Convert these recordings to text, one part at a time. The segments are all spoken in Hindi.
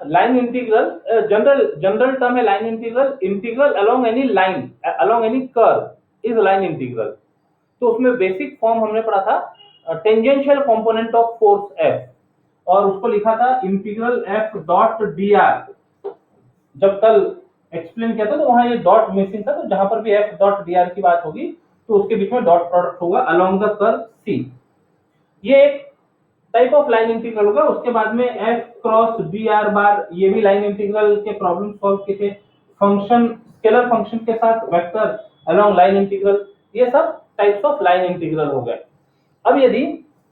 लाइन इंटीग्रल जनरल टर्म है line integral, integral along any line along any curve is line integral. तो उसमें बेसिक फॉर्म हमने पढ़ा था tangential component of force F, और उसको लिखा था integral F dot D R. जब कल एक्सप्लेन किया था तो वहां ये डॉट मिसिंग था, तो जहां पर भी एफ डॉट डी आर की बात होगी तो उसके बीच में डॉट प्रोडक्ट होगा अलोंग द कर्व सी। ये एक टाइप ऑफ लाइन इंटीग्रल होगा। उसके बाद में एफ क्रॉस डी आर बार, ये भी लाइन इंटीग्रल के प्रॉब्लम सॉल्व किए थे। फंक्शन, स्केलर फंक्शन के साथ वेक्टर अलोंग लाइन इंटीग्रल, ये सब टाइप्स ऑफ लाइन इंटीग्रल हो गए। अब यदि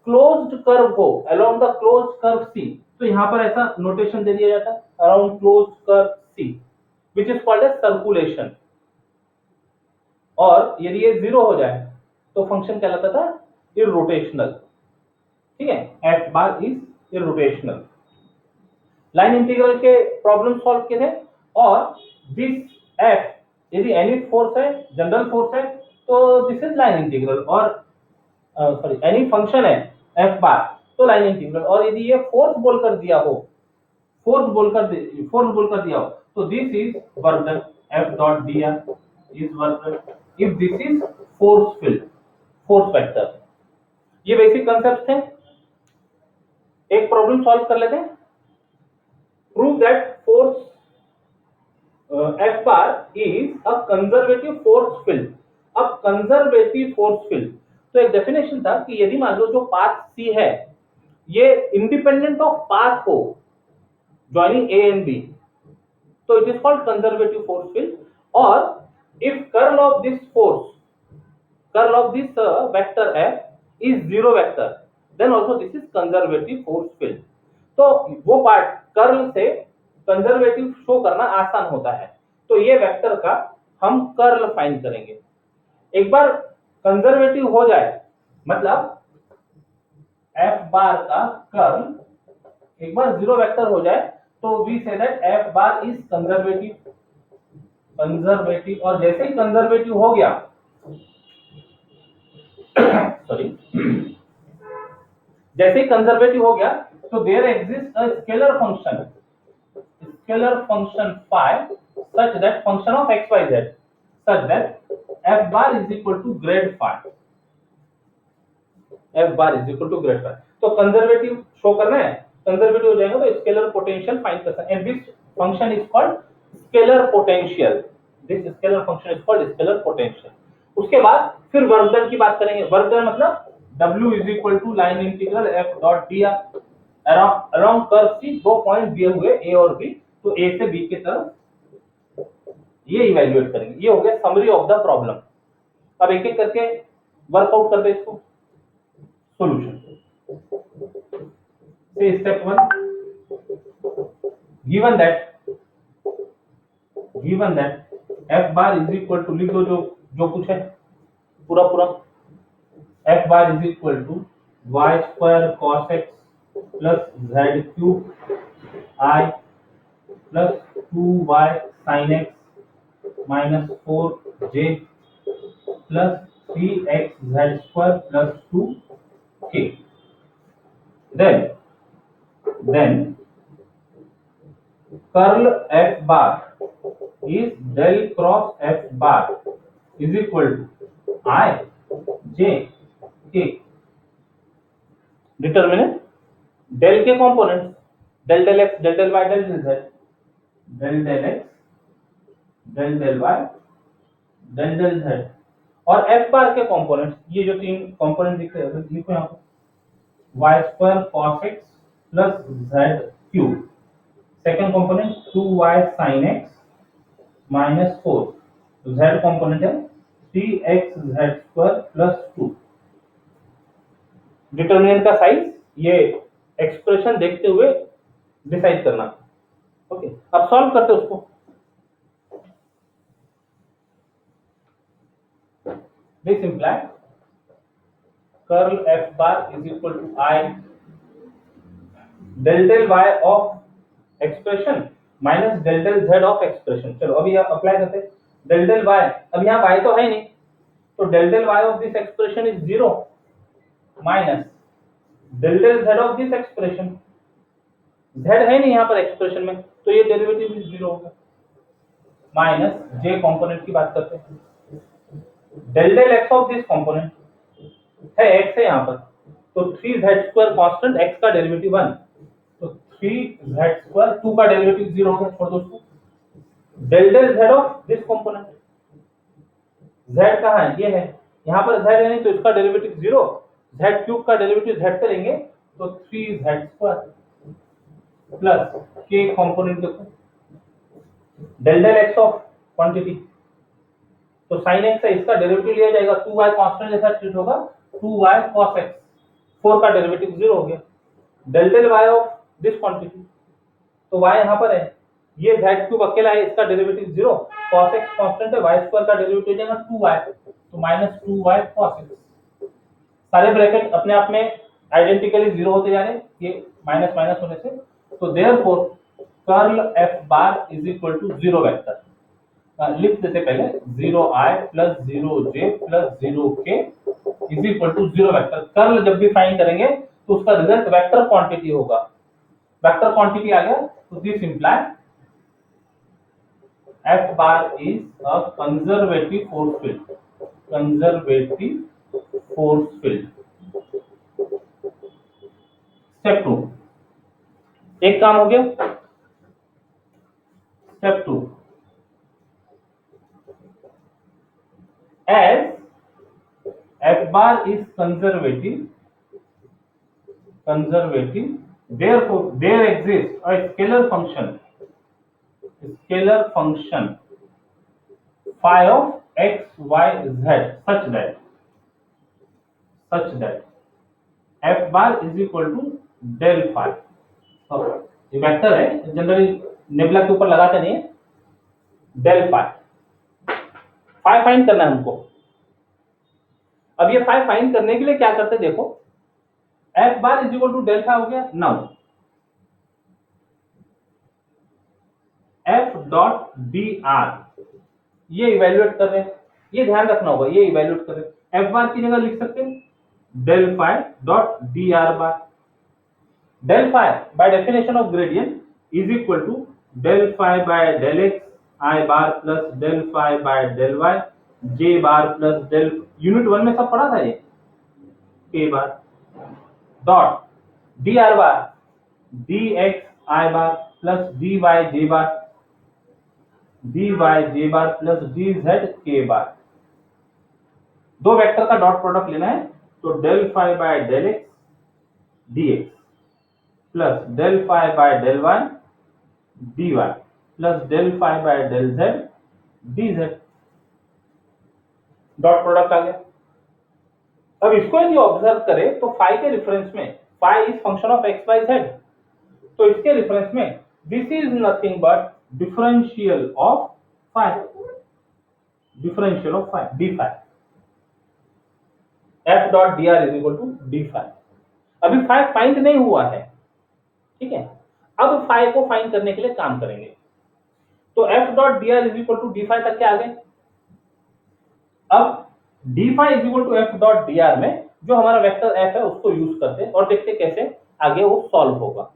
क्लोज्ड कर्व हो along the closed curve C, तो यहां पर ऐसा नोटेशन दे दिया जाता है around closed curve C which is called as circulation. और यदि ये जीरो हो जाए तो फंक्शन कहलाता था इररोटेशनल। ठीक है, F bar is irrotational. Line integral के प्रॉब्लम सॉल्व किए थे। और दिस एफ यदि एनी फोर्स है, जनरल फोर्स है, तो दिस इज लाइन इंटीग्रल। और सॉरी एनी फंक्शन है एफ बार तो लाइन इंटीग्रल। और यदि ये फोर्स बोलकर दिया हो, फोर्स बोलकर दिया हो, तो this is work done, F dot D R is work done if this is force field, force vector. ये बेसिक कंसेप्ट थे। एक प्रॉब्लम सॉल्व कर लेते हैं। Prove that force F bar is a conservative force field. अब कंजर्वेटिव फोर्स फील्ड, तो एक डेफिनेशन था कि यदि मान लो जो पाथ सी है ये इंडिपेंडेंट ऑफ पाथ हो ज्वाइनिंग ए एंड बी, तो it is called conservative force field. और if curl of this force, curl of this vector F is zero vector, then also this is conservative force field. तो वो पार्ट कर्ल से कंजर्वेटिव शो करना आसान होता है, तो ये वेक्टर का हम कर्ल फाइंड करेंगे। एक बार कंजर्वेटिव हो जाए, मतलब एफ बार का कर्ल एक बार जीरो वेक्टर हो जाए, तो we say that F bar is conservative. Conservative, और जैसे ही कंजर्वेटिव हो गया सॉरी जैसे ही कंजर्वेटिव हो गया, तो there exist a scalar function, scalar function phi such that function of xyz such that f bar is equal to grad phi, f bar is equal to grad phi। तो कंजर्वेटिव शो करना है, कंजर्वेटिव हो जाएगा तो स्केलर पोटेंशियल फाइंड कर सकते हैं, and this function is called scalar potential. This scalar function is called scalar potential. उसके बाद फिर वर्क डन की बात करेंगे। वर्क डन मतलब w is equal to line integral f dot dr around curve C, दो पॉइंट दिए हुए a और b, तो a से b की तरफ ये इवैल्यूएट करेंगे। ये हो गया समरी ऑफ द प्रॉब्लम। अब एक एक करके वर्कआउट कर दे इसको। सॉल्यूशन से step 1, given that f bar is equal to, लिख दो जो कुछ है पूरा पूरा। f bar is equal to y square cos x plus z cube i plus 2y sin x minus 4j plus 3x z square plus 2k। then curl f bar is del cross f bar is equal to I j k। Determinant del के components del del x del del y del del z, del del x del del y del del z, और f बार के कंपोनेंट्स, ये जो तीन कंपोनेंट दिख रहे हैं लिखो यहाँ पर y square cos x plus z cube, second component 2y sin x minus 4, तो z कंपोनेंट है 3x z square plus 2। Determinant का साइज ये एक्सप्रेशन देखते हुए डिसाइड करना। ओके, अब सॉल्व करते हैं उसको। This implies curl f bar is equal to I del del y of expression minus del del z of expression. चलो अभी आप अप्लाई करते हैं। del del y, अब यहाँ y तो है नहीं, तो del del y of this expression is 0 minus del del z of this expression. z है नहीं यहाँ पर एक्सप्रेशन में, तो ये डेरिवेटिव भी 0 होगा। माइनस j कंपोनेंट की बात करते हैं, del del x of this component है, x है यहाँ पर, तो 3z² कांस्टेंट, x का डेरिवेटिव 1, तो 3z², 2 का डेरिवेटिव 0 होगा, छोड़ दो उसको। Del del z of this component, z कहाँ है, ये है, यहाँ पर z है नहीं तो इसका डेरिवेटिव 0, z³ का डेरिवेटिव z करेंगे तो 3z² प्लस k कंपोनेंट देखो, del del x of quantity, तो sin x है, इसका डेरिवेटिव लिया जाएगा, 2y कांस्टेंट जैसा ट्रीट होगा, 2y cos x, 4 का डेरिवेटिव 0 हो गया। Del del y of this quantity, तो y यहाँ पर है, ये z³ अकेला है, इसका डेरिवेटिव 0, cos x कांस्टेंट है, y² का डेरिवेटिव जाएगा 2y, तो माइनस 2y cos x। सारे ब्रैकेट अपने आप में आइडेंटिकली 0 होते जा रहे हैं, ये माइनस माइनस होने से, तो therefore curl f bar is equal to 0 vector, लिख देते पहले 0i plus 0j plus 0k is equal to 0 vector. Curl जब भी फाइंड करेंगे तो उसका रिजल्ट वेक्टर क्वांटिटी होगा, वेक्टर क्वांटिटी आ गया, तो this imply f bar is a conservative force field, conservative force field। Step 2, एक काम हो गया। Step 2, as f bar is conservative, therefore there exists a scalar function phi of x, y, z such that f bar is equal to del phi। ये वेक्टर है, जनरली नेबुला के ऊपर लगाते नहीं है, डेल फाई, फाई फाइंड करना है हमको। अब ये फाई फाइंड करने के लिए क्या करते हैं, देखो f bar is equal to del phi हो गया। नाउ f डॉट dr, ये इवैल्यूएट कर रहे हैं, ये ध्यान रखना होगा, ये इवैल्यूएट कर रहे हैं, f बार की जगह लिख सकते हैं del phi dot dr bar. Del phi by definition of gradient is equal to del phi by del x i bar plus del phi by del y j bar plus del, unit 1 में सब पढ़ा था ये, k bar dot dr bar dx i bar plus dy j bar plus dz k bar. दो वेक्टर का डॉट प्रोडक्ट लेना है, तो del phi by del x dx plus del phi by del y dy plus del phi by del z dz, dot product आ गया। अब इसको यदि ऑब्जर्व करें तो फाई के रेफरेंस में, phi is function of x y z, तो इसके रेफरेंस में this is nothing but differential of phi, differential of phi D phi, f dot dr is equal to D phi. अभी फाई फाइंड नहीं हुआ है, ठीक है, अब फाई को फाइंड करने के लिए काम करेंगे, तो f dot dr is equal to D phi तक क्या आ गए। अब D phi is equal to f dot dr में जो हमारा वेक्टर f है उसको यूज करते हैं और देखते कैसे आगे वो सॉल्व होगा।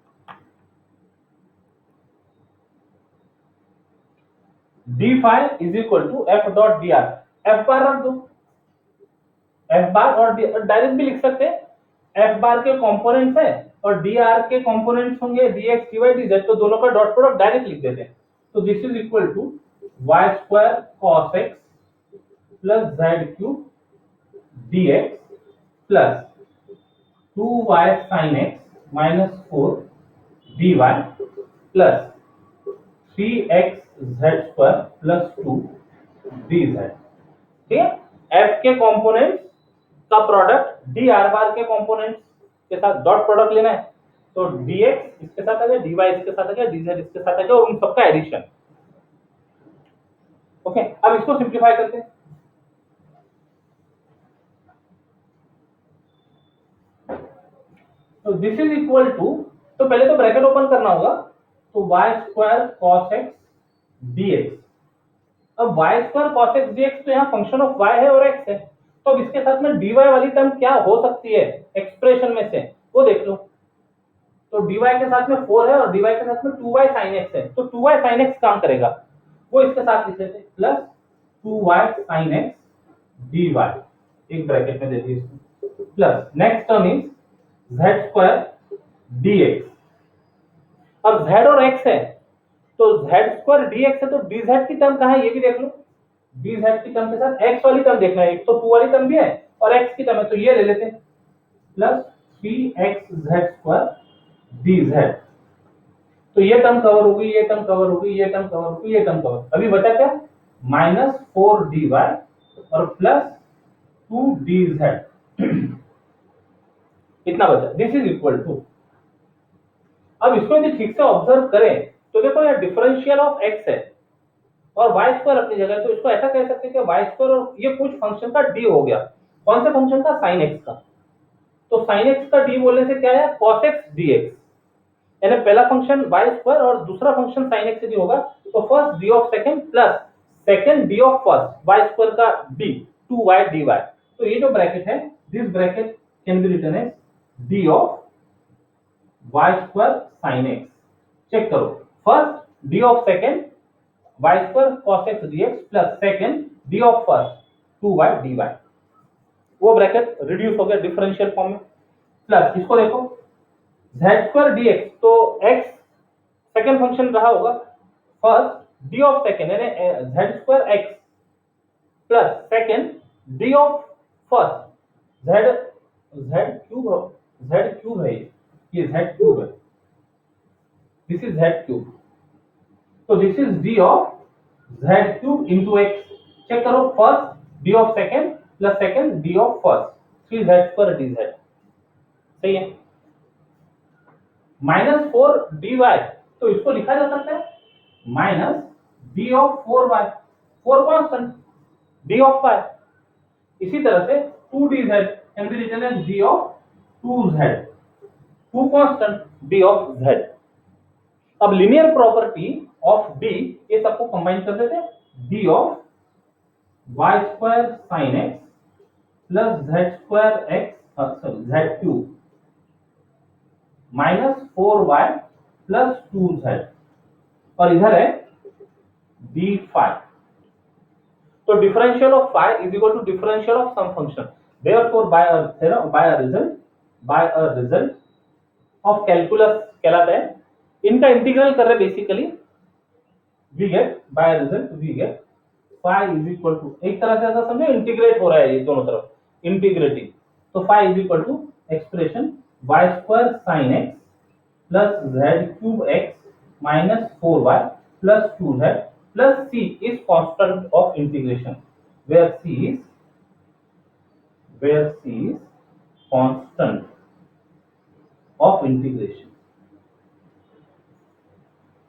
D phi is equal to f dot dr, f bar रख दो, f बार और डायरेक्ट भी लिख सकते हैं, f बार के कंपोनेंट्स है और dr के कंपोनेंट्स होंगे dx dy dz, तो दोनों का डॉट प्रोडक्ट डायरेक्ट लिख देते हैं, तो this is equal to y² cos x plus z³ dx plus 2y sin x minus 4 dy plus 3x z² plus 2 dz। ठीक है, f के कंपोनेंट्स का प्रोडक्ट dr बार के कंपोनेंट्स के साथ डॉट प्रोडक्ट लेना है, तो dx इसके साथ आ गया, dy इसके साथ आ गया, dz इसके साथ आ गया और उन सबका एडिशन। ओके, अब इसको सिंप्लीफाई करते हैं, तो दिस इज इक्वल टू, तो पहले तो ब्रैकेट ओपन करना होगा, तो y² cos x dx। अब y² cos x dx तो यहाँ फंक्शन ऑफ y है और x है, तो अब इसके साथ में dy वाली टर्म क्या हो सकती है एक्सप्रेशन में से, वो देख लो। तो dy के साथ में 4 है और dy के साथ में 2y sin x है, तो 2y sin x काम करेगा, वो इसके साथ लिख लेते plus 2y sin x dy, एक ब्रैकेट में दे दिए इसको, plus next term is z square dx। अब z और x है तो z स्क्वायर dx है, तो dz की टर्म कहाँ है ये भी देख लो, dz की टर्म के साथ x वाली टर्म देखना है, एक तो 2 वाली टर्म भी है और x की टर्म है, तो ये ले लेते हैं प्लस 3xz स्क्वायर dz। तो ये टर्म कवर हो गई, ये टर्म कवर हो गई, ये टर्म कवर हो गई, ये टर्म कवर, अभी बचा क्या माइनस 4dy और प्लस 2dz इतना बचा, दिस इज इक्वल टू। अब इसको यदि ठीक से ऑब्जर्व करें तो देखो यहाँ डिफरेंशियल ऑफ x है और y स्क्वायर अपनी जगह, तो इसको ऐसा कह सकते हैं कि y स्क्वायर और ये कुछ फंक्शन का d हो गया, कौन से फंक्शन का sin x का, तो sin x का d बोलने से क्या है cos x dx, यानी पहला फंक्शन y स्क्वायर और दूसरा फंक्शन sin x से d होगा, तो first d of second plus second d of first y square का d 2y dy, तो ये जो ब्रैकेट है this bracket can be written as d of y square sin x। Check करो, first d of second y square cos x dx plus second d of first 2y dy, वो ब्रैकेट रिड्यूस हो गया डिफरेंशियल फॉर्म में, प्लस इसको देखो z स्क्वायर dx, तो x सेकंड फंक्शन रहा होगा, फर्स्ट d ऑफ सेकंड यानी z square x plus second d of first z cube है, ये z क्यूब है, दिस इज z क्यूब, तो this is d of z cube into x। Check करो, first d of second plus second d of first, 3z square dz, सही है। माइनस 4 dy, तो इसको लिखा जा सकता है minus d of 4y, 4 constant d of 5, इसी तरह से 2dz can be written as d of 2z, 2 constant d of z। अब लीनियर प्रॉपर्टी ऑफ d, ये सबको कंबाइन कर देते हैं, d of y square sin x plus z square x z cube minus 4y plus 2z, और इधर है d5, तो differential of phi is equal to differential of some function, therefore by a result of calculus कहलाता है, इनका इंटीग्रल कर रहे basically, we get by result we get phi is equal to, एक तरह से ऐसा समझो इंटीग्रेट हो रहा है ये दोनों तरफ, इंटीग्रेटिंग, तो phi is equal to expression y square sin x plus z cube x minus 4y plus 2z plus c is constant of integration, where c is constant of integration।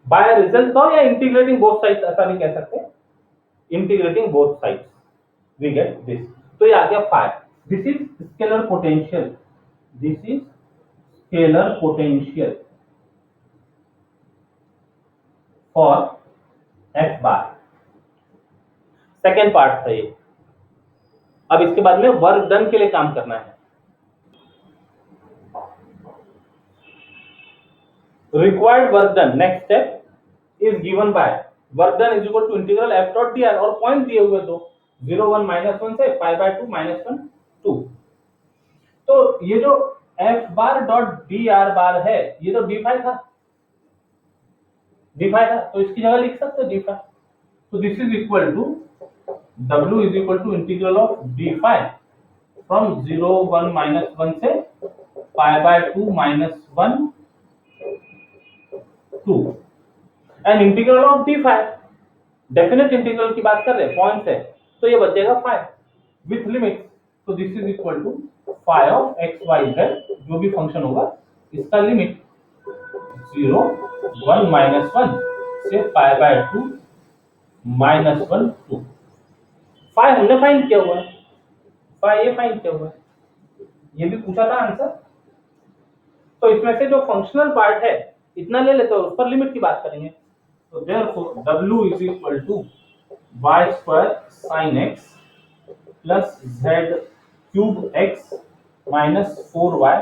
By result कहो या इंटीग्रेटिंग बोथ साइड्स, ऐसा भी कह सकते हैं, integrating both sides we get this, तो ये आ गया phi, this is scalar potential, this is scalar potential for f bar, second part था ये। अब इसके बाद में वर्क डन के लिए काम करना है, required work done next step is given by work done is equal to integral f dot dr, और पॉइंट दिए हुए दो 0 1 -1 से π/2 -1 2, तो ये जो f बार डॉट dr बार है ये तो d5 था, तो इसकी जगह लिख सकते हो d5, तो this is equal to w is equal to integral of d5 from 0 1 -1 से π/2 -1 2 and integral of d5, definite integral की बात कर रहे हैं, पॉइंट्स है, तो ये बचेगा 5 विथ लिमिट, तो this is equal to phi of x y z, जो भी फंक्शन होगा इसका लिमिट 0 1 -1 से π/2 -1 2, phi हमने फाइंड किया हुआ है, phi ये फाइंड किया हुआ है, ये भी पूछा था आंसर, तो इसमें से जो फंक्शनल पार्ट है इतना ले लेते हो, उस पर लिमिट की बात करेंगे, तो therefore w is equal to y square sin x plus z cube x minus 4y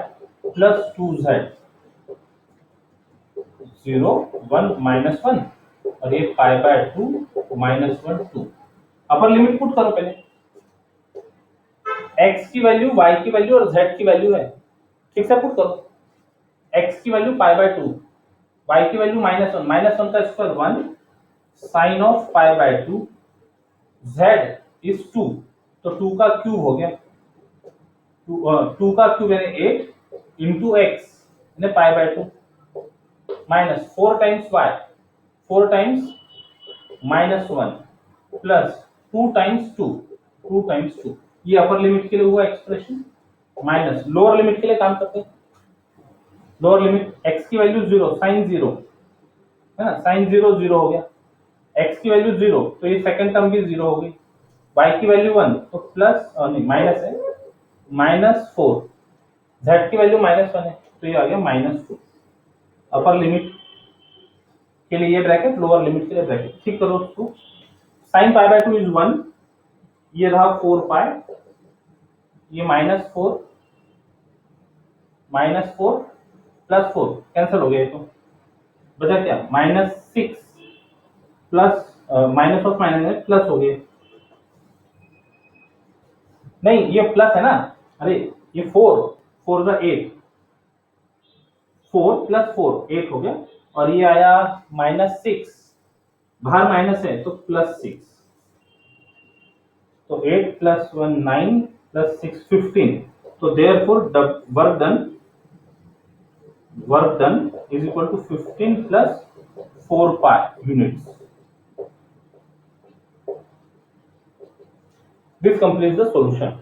plus 2z 0 1 -1 और ये pi by 2 -1 2। Upper limit put करो पहले, x की वैल्यू, y की वैल्यू और z की वैल्यू है, ठीक से पुट करो। x की वैल्यू पाई बाय 2, y की वैल्यू -1 का square 1 sine of pi by 2, z is 2, तो 2 का क्यूब हो गया, 2 का क्यूब यानी 8 इंटू एक्स यानी पाई by 2 minus 4 times y, 4 times -1 plus 2 times 2, 2 times 2। ये अपर लिमिट के लिए हुआ एक्सप्रेशन। माइनस लोअर लिमिट के लिए काम करते हैं। लोअर लिमिट x की वैल्यू 0 साइन 0 है ना, साइन 0 0 हो गया, x की वैल्यू 0 तो ये सेकंड टर्म भी 0 हो गई, y की वैल्यू 1 तो प्लस नहीं माइनस है, -4, z की वैल्यू -1 है तो ये आ गया -2। अपर लिमिट के लिए ये ब्रैकेट, लोअर लिमिट के लिए ब्रैकेट, ठीक करो उसको। साइन पाई बाय 2 इज 1, ये रहा 4 पाई, ये -4 प्लस 4 कैंसिल हो गया, ये तो बचा क्या -6 plus minus of minus plus हो गया, नहीं ये प्लस है ना, अरे ये 4 4 का 8, 4 प्लस 4 8 हो गया, और ये आया -6, बाहर माइनस है तो +6, तो 8 प्लस 1 9 प्लस 6 15, तो therefore work done is equal to 15 plus 4 pi units. This completes the solution.